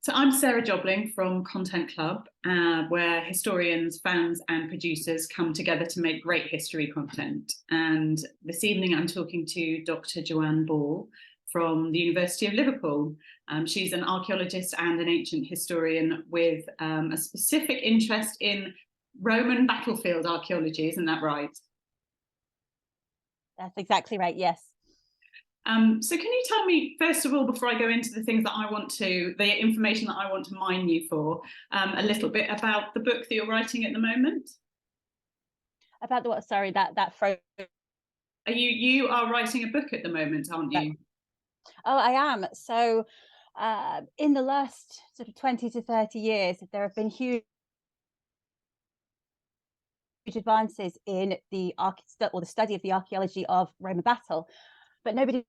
So I'm Sarah Jobling from Content Club, where historians, fans and producers come together to make great history content. And this evening I'm talking to Dr Joanne Ball from the University of Liverpool. She's an archaeologist and an ancient historian with a specific interest in Roman battlefield archaeology, isn't that right? That's exactly right, yes. So can you tell me, first of all, before I go into the things that the information that I want to mine you for, a little bit about the book that you're writing at the moment? About the what? Sorry, that phrase. You are writing a book at the moment, aren't you? Oh, I am. So in the last sort of 20 to 30 years, there have been huge advances in the study of the archaeology of Roman battle, but nobody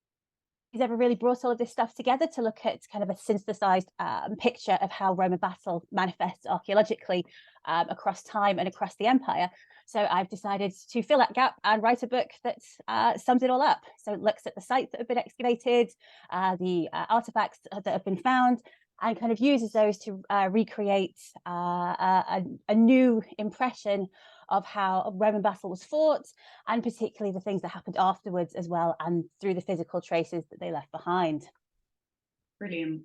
has ever really brought all of this stuff together to look at kind of a synthesized picture of how Roman battle manifests archaeologically across time and across the empire. So I've decided to fill that gap and write a book that sums it all up. So it looks at the sites that have been excavated, the artifacts that have been found, and kind of uses those to recreate a new impression of how Roman battle was fought, and particularly the things that happened afterwards as well, and through the physical traces that they left behind. Brilliant.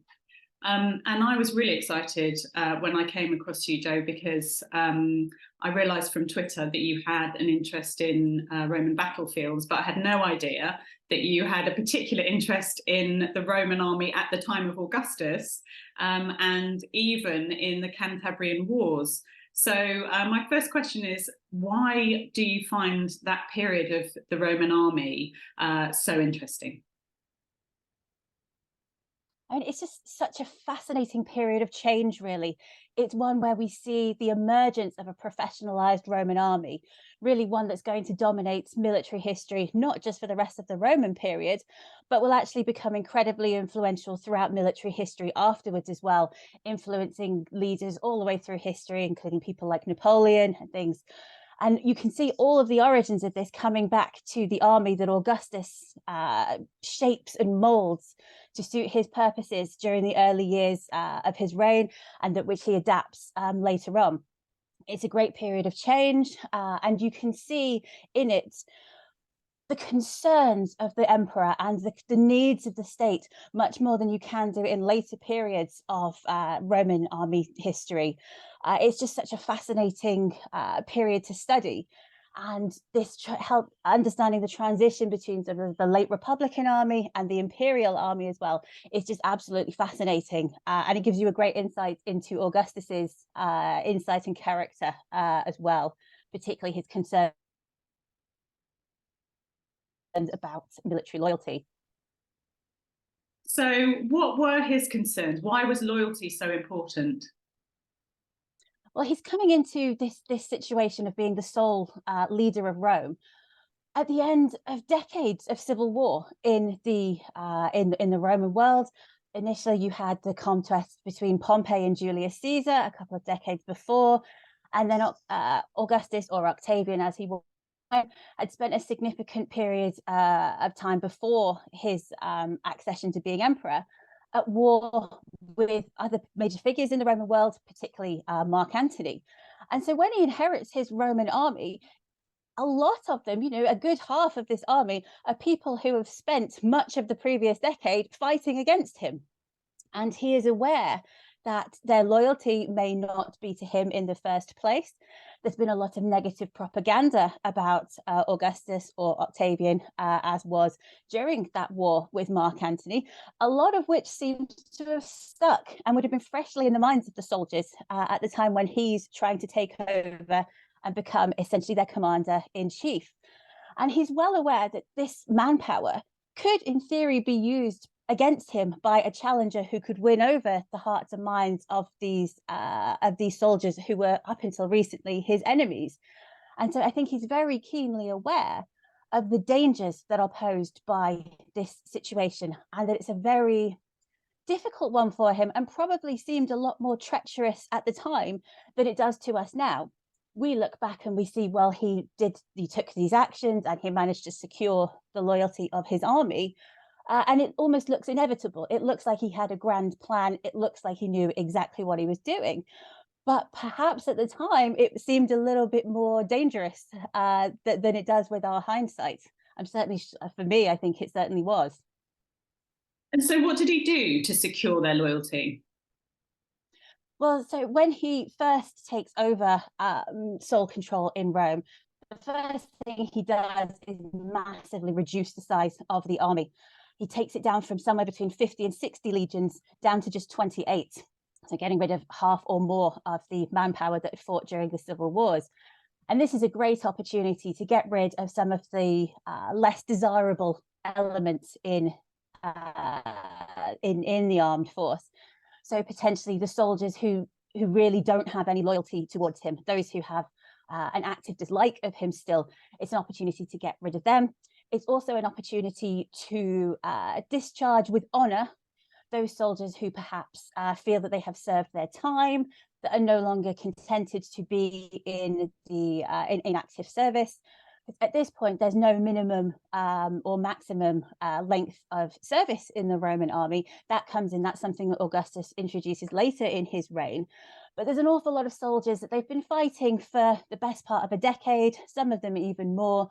And I was really excited when I came across you, Jo, because I realised from Twitter that you had an interest in Roman battlefields, but I had no idea that you had a particular interest in the Roman army at the time of Augustus, and even in the Cantabrian Wars. So my first question is, why do you find that period of the Roman army so interesting? And it's just such a fascinating period of change, really. It's one where we see the emergence of a professionalized Roman army, really one that's going to dominate military history, not just for the rest of the Roman period, but will actually become incredibly influential throughout military history afterwards as well, influencing leaders all the way through history, including people like Napoleon and things. And you can see all of the origins of this coming back to the army that Augustus shapes and molds to suit his purposes during the early years of his reign, and that which he adapts later on. It's a great period of change, and you can see in it the concerns of the emperor and the needs of the state much more than you can do in later periods of Roman army history. It's just such a fascinating period to study. And this helped understanding the transition between the late Republican army and the Imperial army as well. It's just absolutely fascinating. And it gives you a great insight into Augustus's insight and character as well, particularly his concern about military loyalty. So what were his concerns? Why was loyalty so important? Well, he's coming into this situation of being the sole leader of Rome at the end of decades of civil war in the Roman world. Initially, you had the contest between Pompey and Julius Caesar a couple of decades before, and then Augustus, or Octavian as he was, had spent a significant period of time before his accession to being emperor at war with other major figures in the Roman world, particularly Mark Antony. And so when he inherits his Roman army, a lot of them, a good half of this army are people who have spent much of the previous decade fighting against him. And he is aware that their loyalty may not be to him in the first place. There's been a lot of negative propaganda about Augustus or Octavian, as was during that war with Mark Antony, a lot of which seems to have stuck and would have been freshly in the minds of the soldiers at the time when he's trying to take over and become essentially their commander-in-chief. And he's well aware that this manpower could, in theory, be used against him by a challenger who could win over the hearts and minds of these soldiers who were up until recently his enemies. And so I think he's very keenly aware of the dangers that are posed by this situation, and that it's a very difficult one for him, and probably seemed a lot more treacherous at the time than it does to us now. We look back and we see, well, he took these actions and he managed to secure the loyalty of his army. And it almost looks inevitable. It looks like he had a grand plan. It looks like he knew exactly what he was doing. But perhaps at the time, it seemed a little bit more dangerous than it does with our hindsight. I'm certainly, for me, I think it certainly was. And so what did he do to secure their loyalty? Well, so when he first takes over sole control in Rome, the first thing he does is massively reduce the size of the army. He takes it down from somewhere between 50 and 60 legions down to just 28. So getting rid of half or more of the manpower that fought during the civil wars. And this is a great opportunity to get rid of some of the less desirable elements in the armed force. So potentially the soldiers who really don't have any loyalty towards him, those who have an active dislike of him still, it's an opportunity to get rid of them. It's also an opportunity to discharge with honor those soldiers who perhaps feel that they have served their time, that are no longer contented to be in the in active service. At this point, there's no minimum or maximum length of service in the Roman army. That comes in, that's something that Augustus introduces later in his reign. But there's an awful lot of soldiers that they've been fighting for the best part of a decade, some of them even more,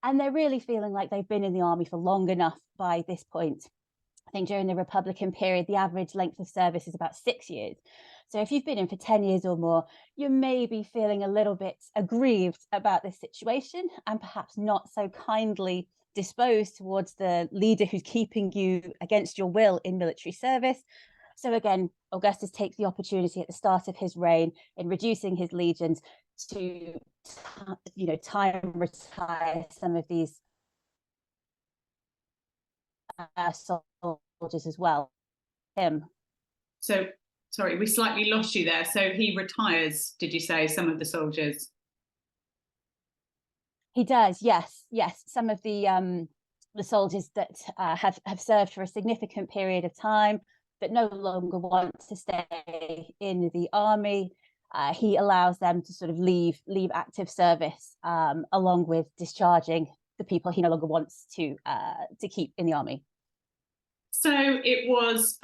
and they're really feeling like they've been in the army for long enough by this point. I think during the Republican period, the average length of service is about 6 years. So if you've been in for 10 years or more, you may be feeling a little bit aggrieved about this situation and perhaps not so kindly disposed towards the leader who's keeping you against your will in military service. So again, Augustus takes the opportunity at the start of his reign in reducing his legions to, time retire some of these soldiers as well. So, sorry, we slightly lost you there. So he retires, did you say, some of the soldiers? He does, yes. Some of the soldiers that have served for a significant period of time that no longer want to stay in the army. He allows them to sort of leave active service along with discharging the people he no longer wants to keep in the army. So it was,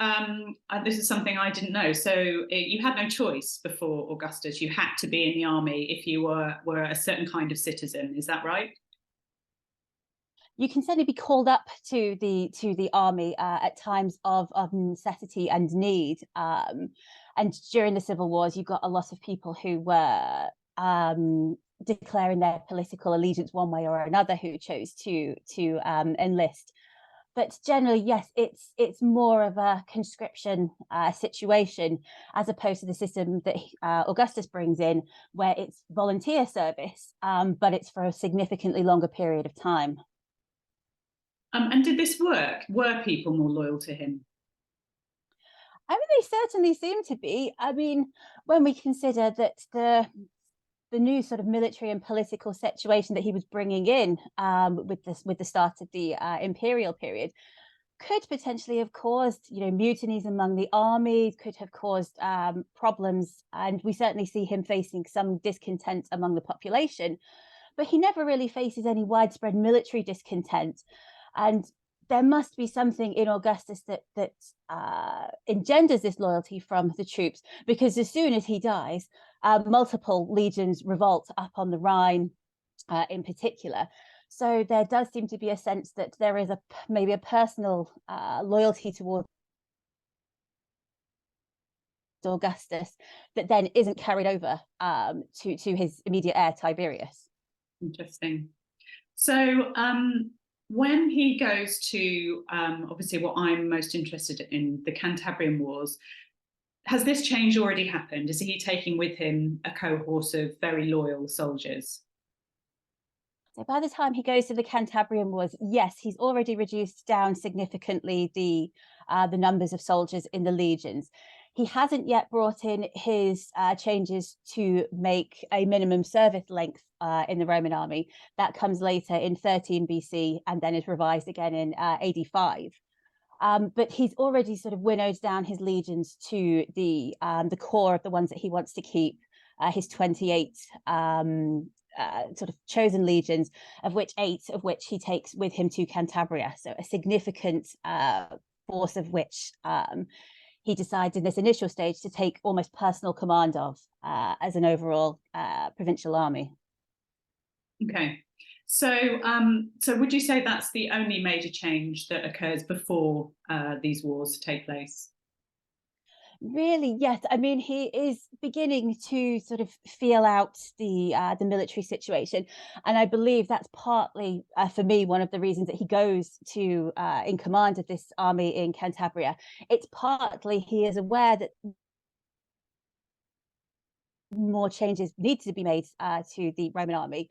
this is something I didn't know. So you had no choice before Augustus. You had to be in the army if you were a certain kind of citizen. Is that right? You can certainly be called up to the army at times of necessity and need. And during the civil wars, you've got a lot of people who were declaring their political allegiance one way or another, who chose to enlist. But generally, yes, it's more of a conscription situation as opposed to the system that Augustus brings in, where it's volunteer service, but it's for a significantly longer period of time. And did this work? Were people more loyal to him? I mean, they certainly seem to be. I mean, when we consider that the new sort of military and political situation that he was bringing in with the start of the imperial period could potentially have caused, mutinies among the army, could have caused problems, and we certainly see him facing some discontent among the population. But he never really faces any widespread military discontent, and there must be something in Augustus that engenders this loyalty from the troops, because as soon as he dies, multiple legions revolt up on the Rhine in particular. So there does seem to be a sense that there is maybe a personal loyalty towards Augustus that then isn't carried over to his immediate heir, Tiberius. Interesting. So when he goes to, obviously what I'm most interested in, the Cantabrian Wars, has this change already happened? Is he taking with him a cohort of very loyal soldiers? So by the time he goes to the Cantabrian Wars, yes, he's already reduced down significantly the numbers of soldiers in the legions. He hasn't yet brought in his changes to make a minimum service length in the Roman army. That comes later in 13 BC and then is revised again in AD 5. But he's already sort of winnowed down his legions to the core of the ones that he wants to keep, his 28 sort of chosen legions, of which 8 of which he takes with him to Cantabria. So a significant force of which he decides in this initial stage to take almost personal command of as an overall provincial army. Okay. So, so would you say that's the only major change that occurs before these wars take place? Really, yes. I mean, he is beginning to sort of feel out the military situation, and I believe that's partly, for me, one of the reasons that he goes to in command of this army in Cantabria. It's partly he is aware that more changes need to be made to the Roman army,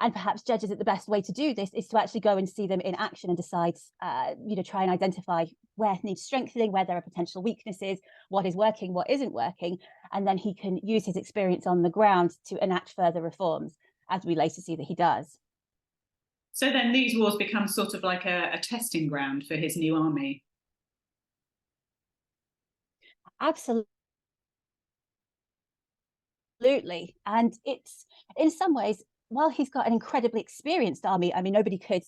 and perhaps judges that the best way to do this is to actually go and see them in action and decide, try and identify where needs strengthening, where there are potential weaknesses, what is working, what isn't working, and then he can use his experience on the ground to enact further reforms, as we later see that he does. So then these wars become sort of like a testing ground for his new army. Absolutely. And it's, in some ways, while he's got an incredibly experienced army, I mean, nobody could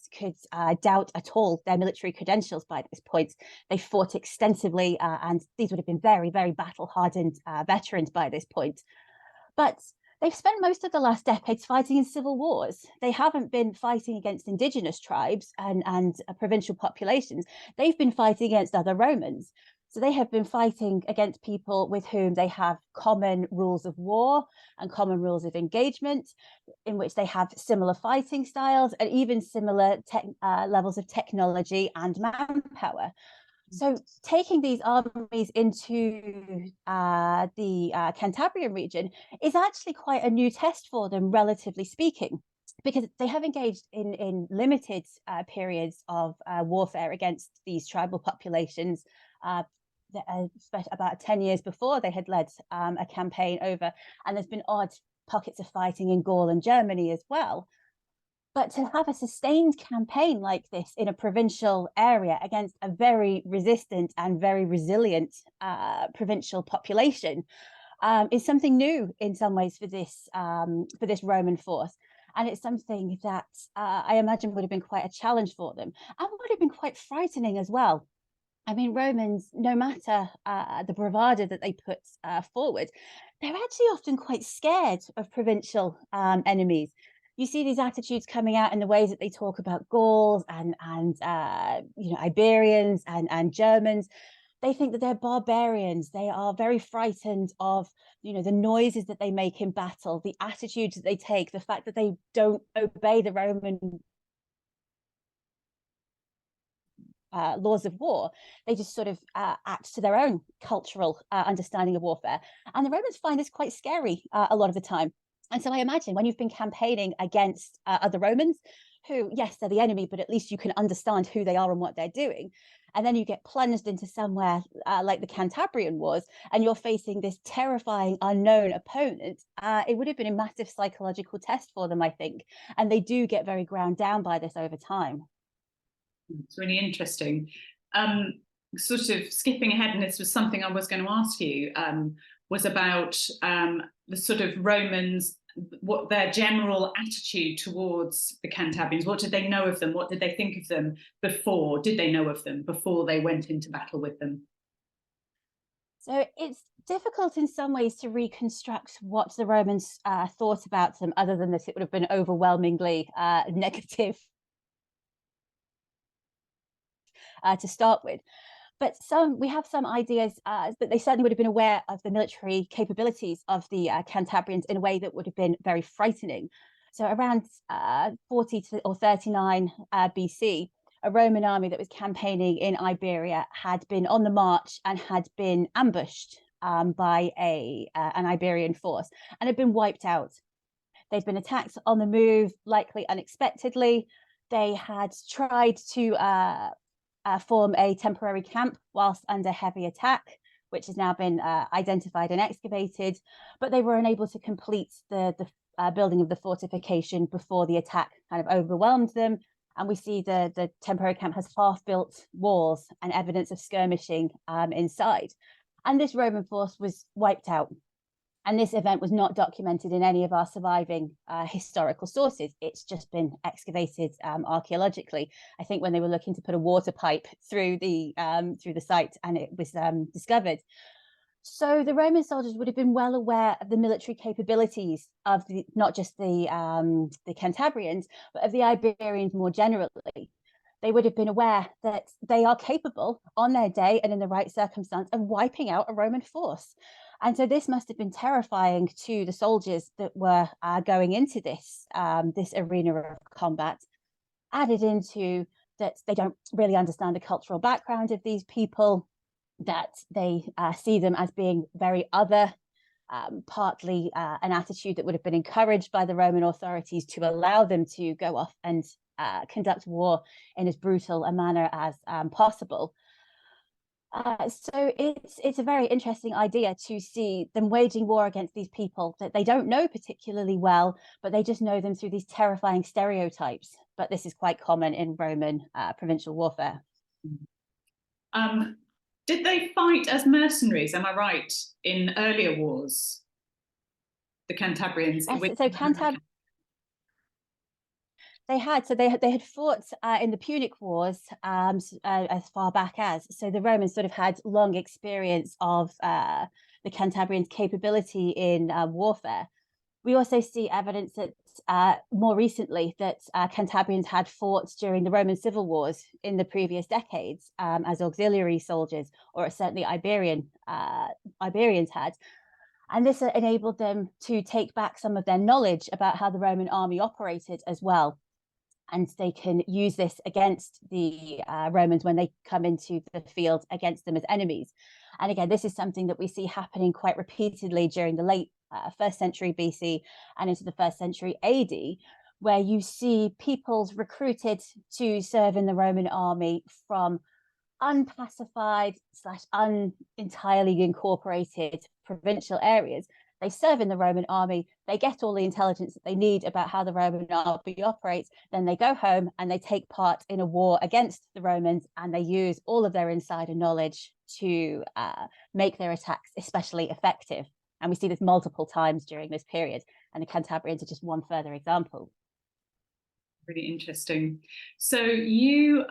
doubt at all their military credentials by this point. They fought extensively, and these would have been very, very battle-hardened veterans by this point. But they've spent most of the last decades fighting in civil wars. They haven't been fighting against indigenous tribes and provincial populations. They've been fighting against other Romans. So they have been fighting against people with whom they have common rules of war and common rules of engagement, in which they have similar fighting styles and even similar levels of technology and manpower. So taking these armies into the Cantabrian region is actually quite a new test for them, relatively speaking, because they have engaged in limited periods of warfare against these tribal populations. About 10 years before, they had led a campaign over, and there's been odd pockets of fighting in Gaul and Germany as well. But to have a sustained campaign like this in a provincial area against a very resistant and very resilient provincial population is something new in some ways for this Roman force. And it's something that I imagine would have been quite a challenge for them, and would have been quite frightening as well. I mean, Romans, no matter the bravado that they put forward, they're actually often quite scared of provincial enemies. You see these attitudes coming out in the ways that they talk about Gauls and Iberians and Germans. They think that they're barbarians. They are very frightened of, the noises that they make in battle, the attitudes that they take, the fact that they don't obey the Roman laws of war. They just sort of act to their own cultural understanding of warfare. And the Romans find this quite scary a lot of the time. And so I imagine when you've been campaigning against other Romans, who, yes, they're the enemy, but at least you can understand who they are and what they're doing. And then you get plunged into somewhere like the Cantabrian Wars, and you're facing this terrifying unknown opponent. It would have been a massive psychological test for them, I think. And they do get very ground down by this over time. It's really interesting. Sort of skipping ahead, and this was something I was going to ask you, was about the sort of Romans, what their general attitude towards the Cantabrians. What did they know of them? What did they think of them before? Did they know of them before they went into battle with them? So it's difficult in some ways to reconstruct what the Romans thought about them, other than that it would have been overwhelmingly negative to start with. But we have some ideas that they certainly would have been aware of the military capabilities of the Cantabrians in a way that would have been very frightening. So around 40 or 39 BC, a Roman army that was campaigning in Iberia had been on the march and had been ambushed by an Iberian force and had been wiped out. They'd been attacked on the move, likely unexpectedly. They had tried to form a temporary camp whilst under heavy attack, which has now been identified and excavated, but they were unable to complete the building of the fortification before the attack kind of overwhelmed them. And we see the temporary camp has half-built walls and evidence of skirmishing inside. And this Roman force was wiped out. And this event was not documented in any of our surviving historical sources. It's just been excavated archaeologically. I think when they were looking to put a water pipe through the site, and it was discovered. So the Roman soldiers would have been well aware of the military capabilities of not just the Cantabrians, but of the Iberians more generally. They would have been aware that they are capable on their day and in the right circumstance of wiping out a Roman force. And so this must have been terrifying to the soldiers that were going into this arena of combat, added into that they don't really understand the cultural background of these people, that they see them as being very other, partly an attitude that would have been encouraged by the Roman authorities to allow them to go off and conduct war in as brutal a manner as possible. So it's a very interesting idea to see them waging war against these people that they don't know particularly well, but they just know them through these terrifying stereotypes. But this is quite common in Roman provincial warfare. Did they fight as mercenaries? Am I right? In earlier wars, the Cantabrians. Yes, so they had fought in the Punic Wars as far back as. So the Romans sort of had long experience of the Cantabrians' capability in warfare. We also see evidence that more recently that Cantabrians had fought during the Roman civil wars in the previous decades as auxiliary soldiers, or certainly Iberians had. And this enabled them to take back some of their knowledge about how the Roman army operated as well. And they can use this against the Romans when they come into the field against them as enemies. And again, this is something that we see happening quite repeatedly during the late 1st century BC and into the 1st century AD, where you see peoples recruited to serve in the Roman army from unpacified / entirely incorporated provincial areas. They serve in the Roman army, they get all the intelligence that they need about how the Roman army operates, then they go home and they take part in a war against the Romans, and they use all of their insider knowledge to make their attacks especially effective. And we see this multiple times during this period, and the Cantabrians are just one further example. Really interesting. So you,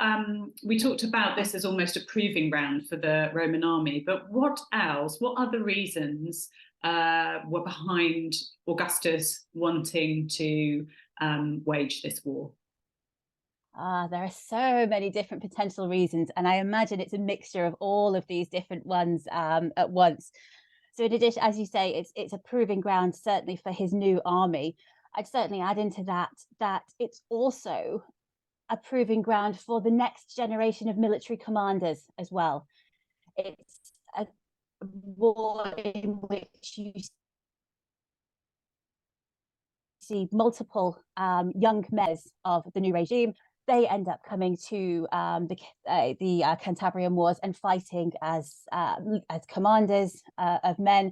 we talked about this as almost a proving ground for the Roman army, but what else, what other reasons were behind Augustus wanting to wage this war? There are so many different potential reasons, and I imagine it's a mixture of all of these different ones at once. So in addition, as you say, it's a proving ground certainly for his new army. I'd certainly add into that it's also a proving ground for the next generation of military commanders as well. It's a war in which you see multiple young men of the new regime. They end up coming to the Cantabrian Wars and fighting as commanders of men,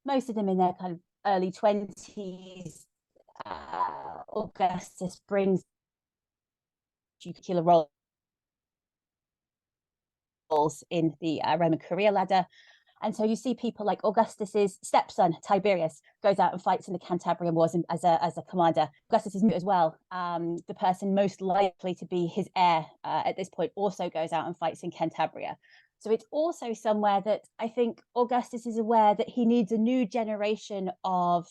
most of them in their kind of early 20s. Augustus brings particular roles in the Roman career ladder. And so you see people like Augustus's stepson, Tiberius, goes out and fights in the Cantabrian Wars as a commander. Augustus is as well. The person most likely to be his heir at this point also goes out and fights in Cantabria. So it's also somewhere that I think Augustus is aware that he needs a new generation of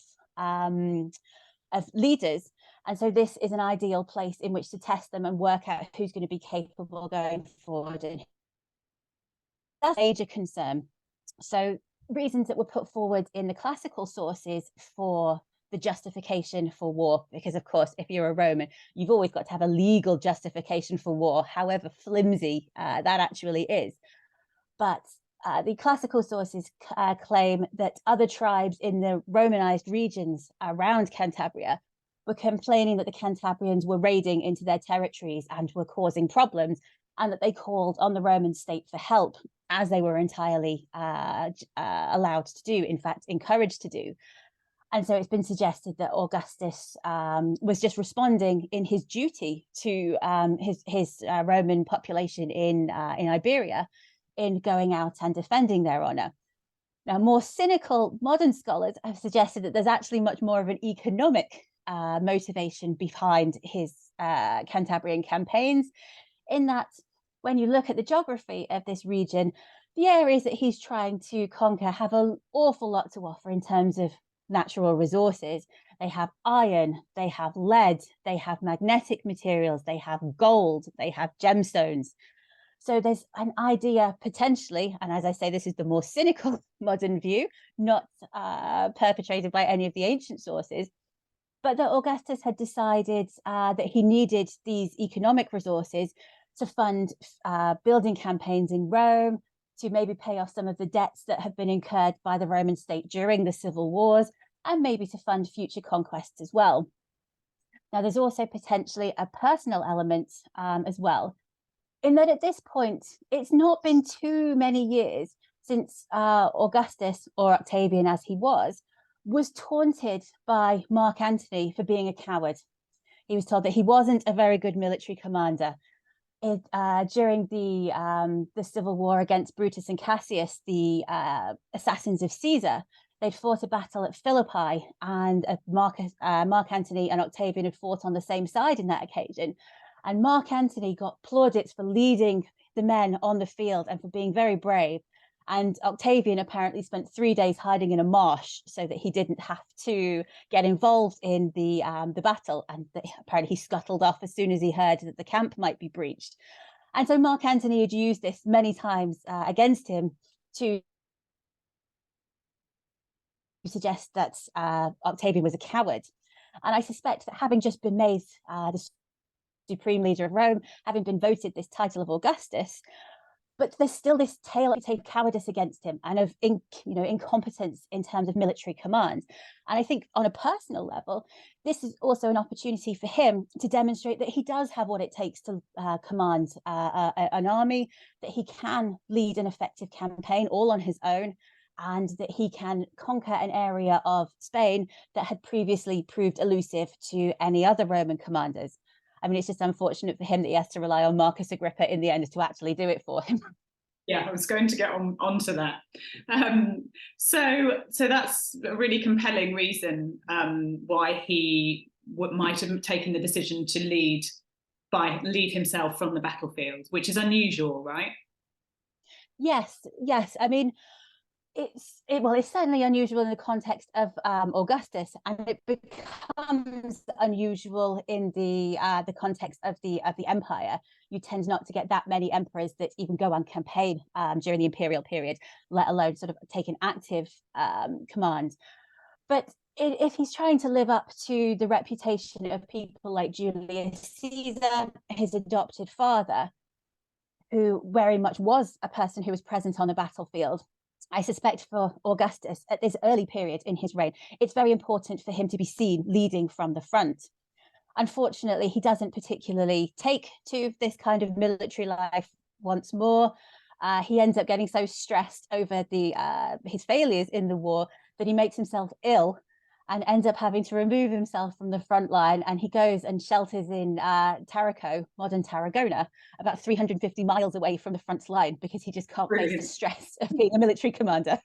leaders. And so this is an ideal place in which to test them and work out who's going to be capable going forward. And that's a major concern. So reasons that were put forward in the classical sources for the justification for war, because of course, if you're a Roman, you've always got to have a legal justification for war, however flimsy that actually is. But the classical sources claim that other tribes in the Romanized regions around Cantabria were complaining that the Cantabrians were raiding into their territories and were causing problems, and that they called on the Roman state for help, as they were entirely allowed to do, in fact, encouraged to do. And so it's been suggested that Augustus was just responding in his duty to his Roman population in Iberia, in going out and defending their honor. Now, more cynical modern scholars have suggested that there's actually much more of an economic motivation behind his Cantabrian campaigns, in that when you look at the geography of this region, the areas that he's trying to conquer have an awful lot to offer in terms of natural resources. They have iron, they have lead, they have magnetic materials, they have gold, they have gemstones. So there's an idea potentially, and as I say, this is the more cynical modern view, not perpetrated by any of the ancient sources, but that Augustus had decided that he needed these economic resources to fund building campaigns in Rome, to maybe pay off some of the debts that have been incurred by the Roman state during the civil wars, and maybe to fund future conquests as well. Now, there's also potentially a personal element as well, in that at this point, it's not been too many years since Augustus, or Octavian as he was taunted by Mark Antony for being a coward. He was told that he wasn't a very good military commander. During the civil war against Brutus and Cassius, the assassins of Caesar, they'd fought a battle at Philippi, and Mark Antony and Octavian had fought on the same side in that occasion. And Mark Antony got plaudits for leading the men on the field and for being very brave. And Octavian apparently spent 3 days hiding in a marsh so that he didn't have to get involved in the battle. And apparently he scuttled off as soon as he heard that the camp might be breached. And so Mark Antony had used this many times against him to suggest that Octavian was a coward. And I suspect that, having just been made the supreme leader of Rome, having been voted this title of Augustus, but there's still this tale of cowardice against him and of incompetence in terms of military command. And I think on a personal level, this is also an opportunity for him to demonstrate that he does have what it takes to command an army, that he can lead an effective campaign all on his own, and that he can conquer an area of Spain that had previously proved elusive to any other Roman commanders. I mean, it's just unfortunate for him that he has to rely on Marcus Agrippa in the end to actually do it for him. Yeah, I was going to get onto that. So that's a really compelling reason why he might have taken the decision to leave himself from the battlefield, which is unusual, right? Yes. I mean, it's certainly unusual in the context of Augustus, and it becomes unusual in the context of the empire. You tend not to get that many emperors that even go on campaign during the imperial period, let alone sort of take an active command. But if he's trying to live up to the reputation of people like Julius Caesar, his adopted father, who very much was a person who was present on the battlefield, I suspect for Augustus at this early period in his reign, it's very important for him to be seen leading from the front. Unfortunately, he doesn't particularly take to this kind of military life once more. He ends up getting so stressed over his failures in the war that he makes himself ill and ends up having to remove himself from the front line, and he goes and shelters in Taraco, modern Tarragona, about 350 miles away from the front line, because he just can't face the stress of being a military commander.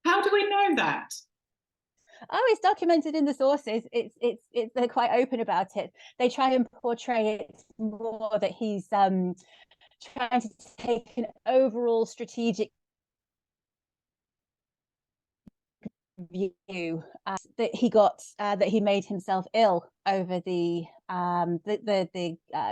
How do we know that? Oh, it's documented in the sources. They're quite open about it. They try and portray it more that he's trying to take an overall strategic view, that he made himself ill over the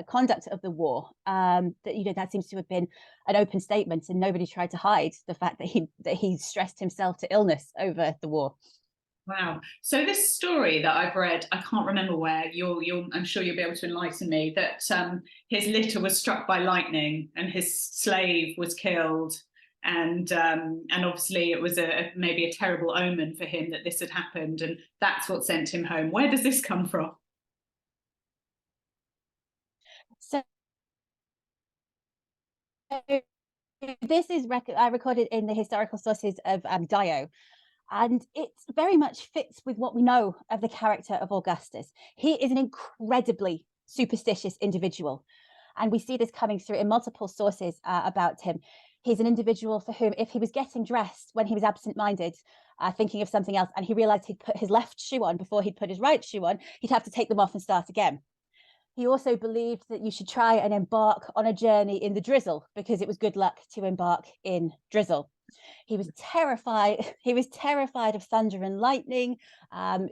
conduct of the war. That seems to have been an open statement, and nobody tried to hide the fact that he stressed himself to illness over the war. Wow. So this story that I've read, I can't remember where, I'm sure you'll be able to enlighten me, that his litter was struck by lightning and his slave was killed. And obviously it was maybe a terrible omen for him that this had happened, and that's what sent him home. Where does this come from? So this is recorded in the historical sources of Dio, and it very much fits with what we know of the character of Augustus. He is an incredibly superstitious individual, and we see this coming through in multiple sources about him. He's an individual for whom, if he was getting dressed when he was absent-minded, thinking of something else, and he realized he'd put his left shoe on before he'd put his right shoe on, he'd have to take them off and start again. He also believed that you should try and embark on a journey in the drizzle, because it was good luck to embark in drizzle. He was terrified. He was terrified of thunder and lightning.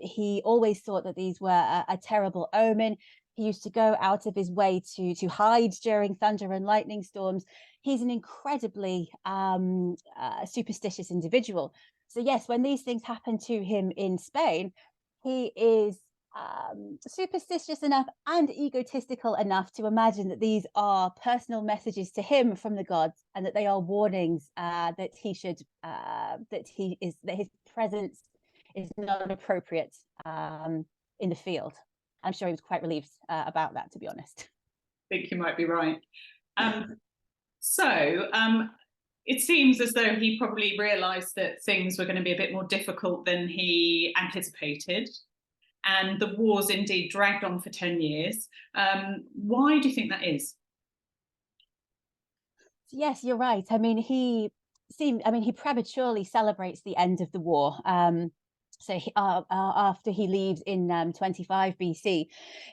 He always thought that these were a terrible omen. He used to go out of his way to hide during thunder and lightning storms. He's an incredibly superstitious individual. So yes, when these things happen to him in Spain, he is superstitious enough and egotistical enough to imagine that these are personal messages to him from the gods, and that they are warnings that he should that his presence is not appropriate in the field. I'm sure he was quite relieved about that, to be honest. I think you might be right. It seems as though he probably realised that things were going to be a bit more difficult than he anticipated. And the wars indeed dragged on for 10 years. Why do you think that is? Yes, you're right. I mean, he prematurely celebrates the end of the war. After he leaves in 25 BC,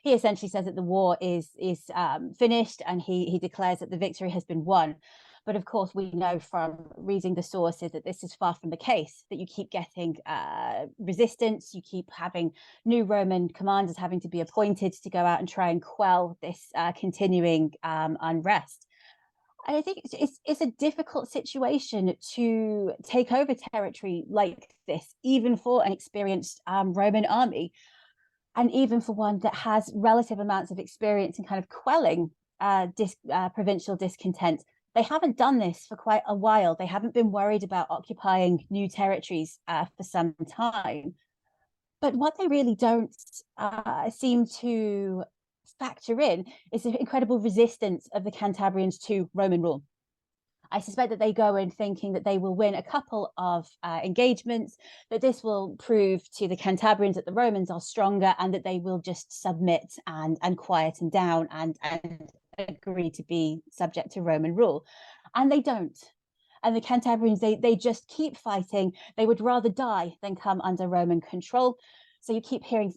he essentially says that the war is finished, and he declares that the victory has been won. But of course, we know from reading the sources that this is far from the case, that you keep getting resistance, you keep having new Roman commanders having to be appointed to go out and try and quell this continuing unrest. And I think it's a difficult situation to take over territory like this, even for an experienced Roman army, and even for one that has relative amounts of experience in kind of quelling provincial discontent. They haven't done this for quite a while. They haven't been worried about occupying new territories for some time. But what they really don't seem to factor in is the incredible resistance of the Cantabrians to Roman rule. I suspect that they go in thinking that they will win a couple of engagements, that this will prove to the Cantabrians that the Romans are stronger, and that they will just submit and quieten down and agree to be subject to Roman rule. And they don't. And the Cantabrians, they just keep fighting. They would rather die than come under Roman control. So you keep seeing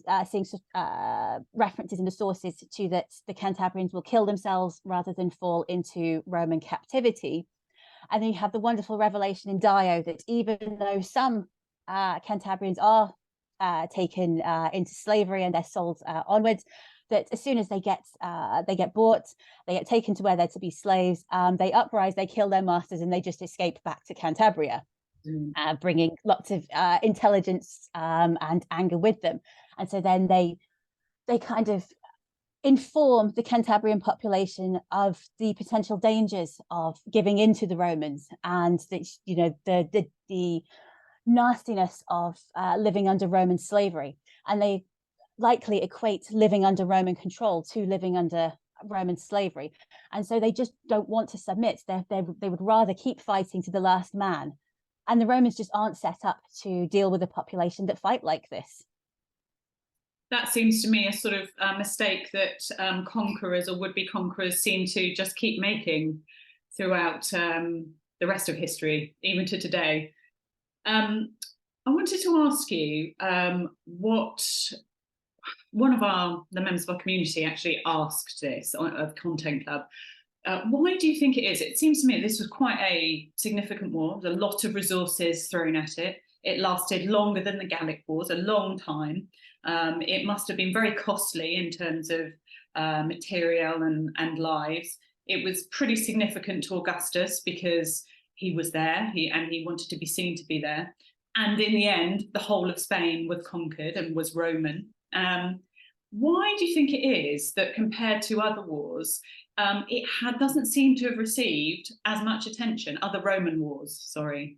references in the sources to that the Cantabrians will kill themselves rather than fall into Roman captivity. And then you have the wonderful revelation in Dio that even though some Cantabrians are taken into slavery and they're sold onwards, that as soon as they get bought, they get taken to where they're to be slaves, they uprise, they kill their masters, and they just escape back to Cantabria, bringing lots of intelligence and anger with them. And so then they kind of inform the Cantabrian population of the potential dangers of giving in to the Romans, and the nastiness of living under Roman slavery. And they likely equate living under Roman control to living under Roman slavery. And so they just don't want to submit. They would rather keep fighting to the last man. And the Romans just aren't set up to deal with a population that fight like this. That seems to me a sort of mistake that conquerors or would-be conquerors seem to just keep making throughout the rest of history, even to today. I wanted to ask you what one of the members of our community actually asked this of Content Club. Why do you think it is? It seems to me this was quite a significant war. There was a lot of resources thrown at it. It lasted longer than the Gallic Wars, a long time. It must have been very costly in terms of material and lives. It was pretty significant to Augustus because he was there and he wanted to be seen to be there. And in the end, the whole of Spain was conquered and was Roman. Why do you think it is that compared to other wars, it doesn't seem to have received as much attention, other Roman wars, sorry?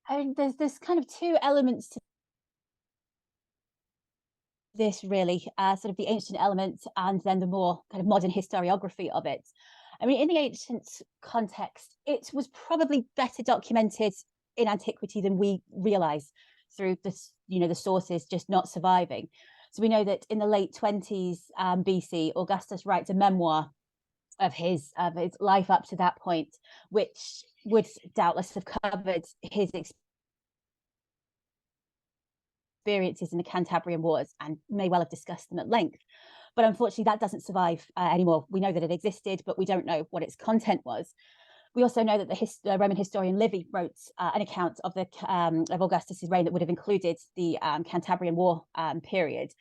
I mean, there's kind of two elements to this, really, sort of the ancient element and then the more kind of modern historiography of it. I mean, in the ancient context, it was probably better documented in antiquity than we realize through this, the sources just not surviving. So we know that in the late 20s BC, Augustus writes a memoir of his life up to that point, which would doubtless have covered his experiences in the Cantabrian Wars and may well have discussed them at length. But unfortunately, that doesn't survive anymore. We know that it existed, but we don't know what its content was. We also know that the Roman historian Livy wrote an account of of Augustus's reign that would have included the Cantabrian War period.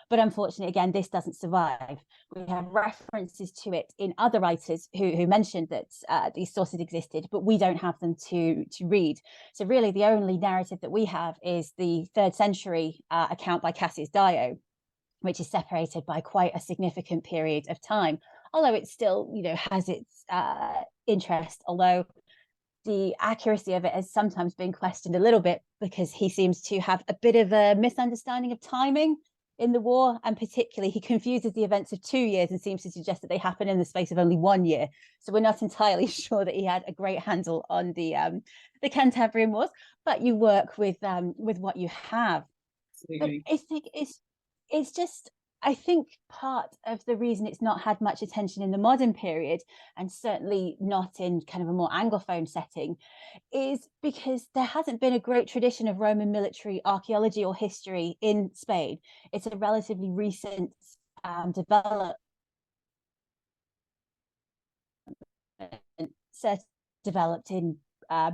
But unfortunately, again, this doesn't survive. We have references to it in other writers who mentioned that these sources existed, but we don't have them to read. So really, the only narrative that we have is the 3rd century account by Cassius Dio, which is separated by quite a significant period of time, although it still, has its interest, although the accuracy of it has sometimes been questioned a little bit because he seems to have a bit of a misunderstanding of timing in the war, and particularly he confuses the events of 2 years and seems to suggest that they happen in the space of only 1 year. So we're not entirely sure that he had a great handle on the Cantabrian Wars, but you work with what you have. Absolutely. But I think it's just, I think part of the reason it's not had much attention in the modern period, and certainly not in kind of a more Anglophone setting, is because there hasn't been a great tradition of Roman military archaeology or history in Spain. It's a relatively recent development, developed in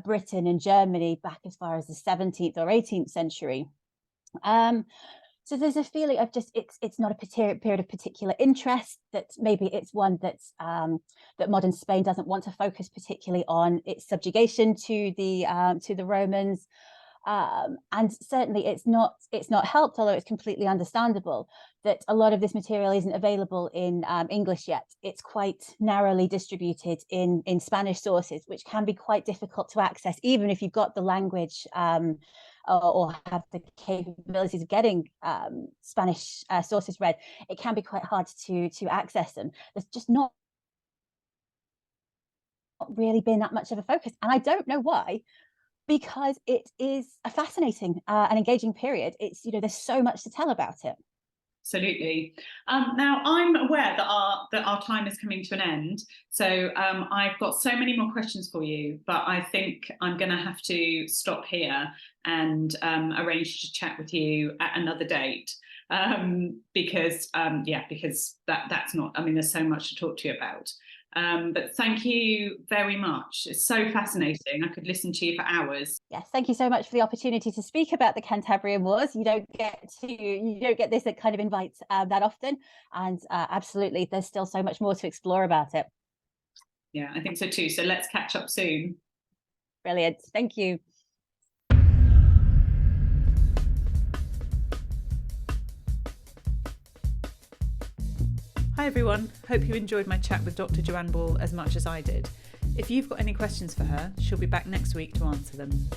Britain and Germany back as far as the 17th or 18th century. So there's a feeling of just it's not a period of particular interest, that maybe it's one that's that modern Spain doesn't want to focus particularly on its subjugation to the Romans, and certainly it's not helped, although it's completely understandable that a lot of this material isn't available in English yet. It's quite narrowly distributed in Spanish sources, which can be quite difficult to access, even if you've got the language or have the capabilities of getting Spanish sources read. It can be quite hard to access them. There's just not really been that much of a focus, and I don't know why, because it is a fascinating and engaging period. It's, there's so much to tell about it. Absolutely. Now, I'm aware that our time is coming to an end, so I've got so many more questions for you, but I think I'm going to have to stop here and arrange to chat with you at another date, because that's not, there's so much to talk to you about. But thank you very much. It's so fascinating. I could listen to you for hours. Yes, thank you so much for the opportunity to speak about the Cantabrian Wars. You don't get this kind of invite that often, and absolutely, there's still so much more to explore about it. Yeah, I think so too. So let's catch up soon. Brilliant. Thank you. Hi everyone, hope you enjoyed my chat with Dr Joanne Ball as much as I did. If you've got any questions for her, she'll be back next week to answer them.